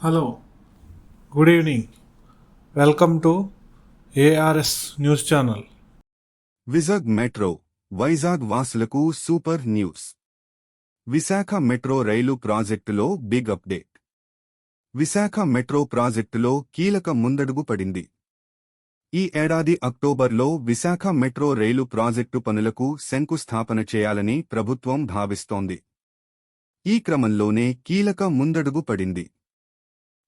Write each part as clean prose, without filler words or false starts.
Hello, good evening. Welcome to ARS News Channel. Vizag metro Vizag వాసులకు super news. Visakha metro రైలు ప్రాజెక్టులో big update. Visakha metro ప్రాజెక్టులో కీలక ముందడుగు పడింది. ఈ ఏడాది అక్టోబర్లో విశాఖ మెట్రో రైలు ప్రాజెక్టు పనులకు శంకుస్థాపన చేయాలని ప్రభుత్వం భావిస్తోంది. ఈ క్రమంలోనే కీలక ముందడుగు పడింది.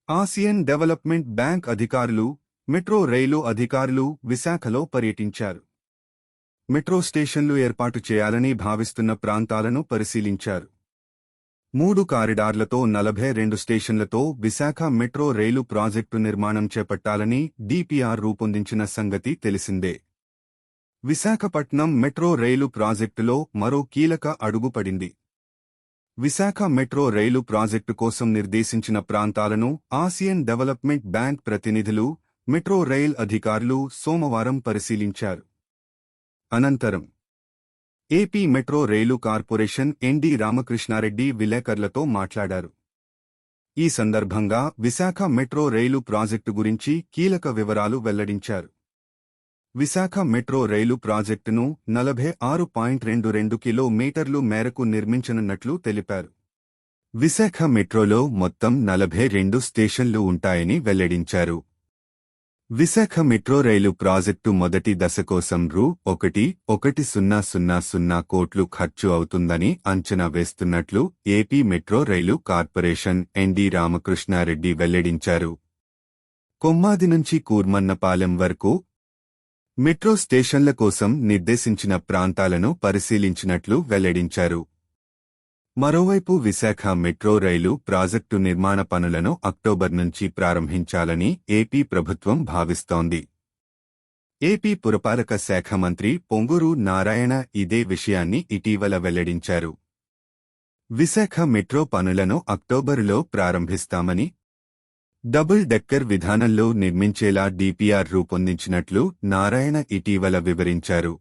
ఆసియన్ డెవలప్మెంట్ బ్యాంక్ అధికారులు, మెట్రో రైలు అధికారులు విశాఖలో పర్యటించారు. మెట్రో స్టేషన్లు ఏర్పాటు చేయాలని భావిస్తున్న ప్రాంతాలను పరిశీలించారు. 3 కారిడార్లతో 42 స్టేషన్లతో విశాఖ మెట్రో రైలు ప్రాజెక్టు నిర్మాణం చేపట్టాలని డిపిఆర్ రూపొందించిన సంగతి తెలిసిందే. విశాఖపట్నం మెట్రో రైలు ప్రాజెక్టులో మరో కీలక అడుగు పడింది. విశాఖ మెట్రో రైలు ప్రాజెక్టు కోసం నిర్దేశించిన ప్రాంతాలను ఆసియన్ డెవలప్మెంట్ బ్యాంక్ ప్రతినిధులు, మెట్రో రైల్ అధికారులు సోమవారం పరిశీలించారు. అనంతరం ఏపీ మెట్రో రైలు కార్పొరేషన్ ఎండీ రామకృష్ణారెడ్డి విలేకరులతో మాట్లాడారు. ఈ సందర్భంగా విశాఖ మెట్రో రైలు ప్రాజెక్టు గురించి కీలక వివరాలు వెల్లడించారు. విశాఖ మెట్రో రైలు ప్రాజెక్టును 46.22 కిలోమీటర్లు మేరకు నిర్మించనున్నట్లు తెలిపారు. విశాఖ మెట్రోలో మొత్తం 42 స్టేషన్లు ఉంటాయని వెల్లడించారు. విశాఖ మెట్రో రైలు ప్రాజెక్టు మొదటి దశ కోసం రూ.1,100,000 కోట్లు ఖర్చు అవుతుందని అంచనా వేస్తున్నట్లు ఏపీ మెట్రో రైలు కార్పొరేషన్ ఎండీ రామకృష్ణారెడ్డి వెల్లడించారు. కొమ్మాది నుంచి కూర్మన్నపాలెం వరకు మెట్రో స్టేషన్ల కోసం నిర్దేశించిన ప్రాంతాలను పరిశీలించినట్లు వెల్లడించారు. మరోవైపు విశాఖ మెట్రో రైలు ప్రాజెక్టు నిర్మాణ పనులను అక్టోబర్ నుంచి ప్రారంభించాలని ఏపీ ప్రభుత్వం భావిస్తోంది. ఏపీ పురపాలక శాఖ మంత్రి పొంగూరు నారాయణ ఇదే విషయాన్ని ఇటీవల వెల్లడించారు. విశాఖ మెట్రో పనులను అక్టోబరులో ప్రారంభిస్తామని, డబుల్ డెక్కర్ విధానంలో నిర్మించేలా డిపిఆర్ రూపొందించినట్లు నారాయణ ఇటీవల వివరించారు.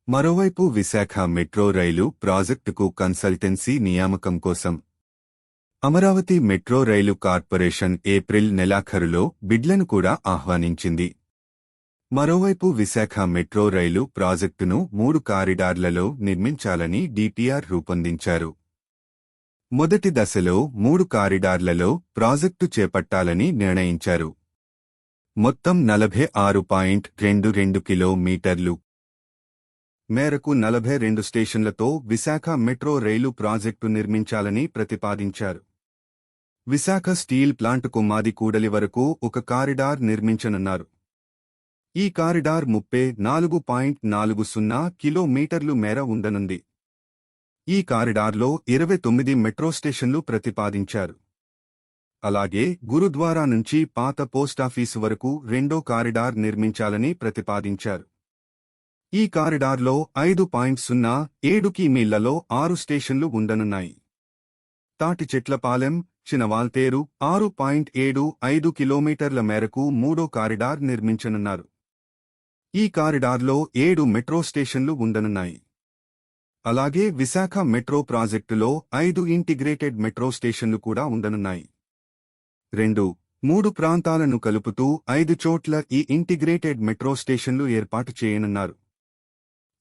మరోవైపు విశాఖ మెట్రో రైలు ప్రాజెక్టుకు కన్సల్టెన్సీ నియామకం కోసం అమరావతి మెట్రో రైలు కార్పొరేషన్ ఏప్రిల్ నెలాఖరులో బిడ్లను కూడా ఆహ్వానించింది. మరోవైపు విశాఖ మెట్రో రైలు ప్రాజెక్టును 3 కారిడార్లలో నిర్మించాలని డిపిఆర్ రూపొందించారు. మొదటి దశలో 3 కారిడార్లలో ప్రాజెక్టు చేపట్టాలని నిర్ణయించారు. మొత్తం 46.22 కిలోమీటర్లు మేరకు 42 స్టేషన్లతో విశాఖ మెట్రో రైలు ప్రాజెక్టు నిర్మించాలని ప్రతిపాదించారు. విశాఖ స్టీల్ ప్లాంట్ కొమ్మాది కూడలి వరకు ఒక కారిడార్ నిర్మించనున్నారు. ఈ కారిడార్ 34.40 కిలోమీటర్లు మేర ఉండనుంది. ఈ కారిడార్లో 29 మెట్రో స్టేషన్లు ప్రతిపాదించారు. అలాగే గురుద్వారా నుంచి పాత పోస్టాఫీసు వరకు రెండో కారిడార్ నిర్మించాలని ప్రతిపాదించారు. ఈ కారిడార్లో 5.07 కిమీళ్లలో 6 స్టేషన్లు ఉండనున్నాయి. తాటిచెట్లపాలెం, చినవాల్తేరు 6.75 కిలోమీటర్ల మేరకు మూడో కారిడార్ నిర్మించనున్నారు. ఈ కారిడార్లో 7 మెట్రో స్టేషన్లు ఉండనున్నాయి. అలాగే విశాఖ మెట్రో ప్రాజెక్టులో 5 ఇంటిగ్రేటెడ్ మెట్రో స్టేషన్లు కూడా ఉండనున్నాయి. 2-3 ప్రాంతాలను కలుపుతూ 5 చోట్ల ఈ ఇంటిగ్రేటెడ్ మెట్రో స్టేషన్లు ఏర్పాటు చేయనున్నారు.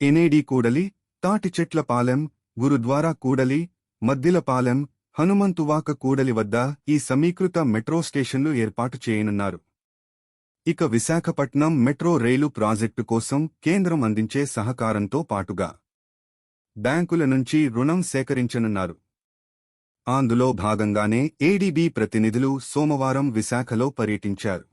ఎన్ఏడి కూడలి, తాటిచెట్లపాలెం, గురుద్వారా కూడలి, మద్దిలపాలెం, హనుమంతువాక కూడలి వద్ద ఈ సమీకృత మెట్రో స్టేషన్లు ఏర్పాటు చేయనున్నారు. ఇక విశాఖపట్నం మెట్రో రైలు ప్రాజెక్టు కోసం కేంద్రం అందించే సహకారంతో పాటుగా బ్యాంకుల నుంచి రుణం సేకరించనున్నారు. అందులో భాగంగానే ఏడీబీ ప్రతినిధులు సోమవారం విశాఖలో పర్యటించారు.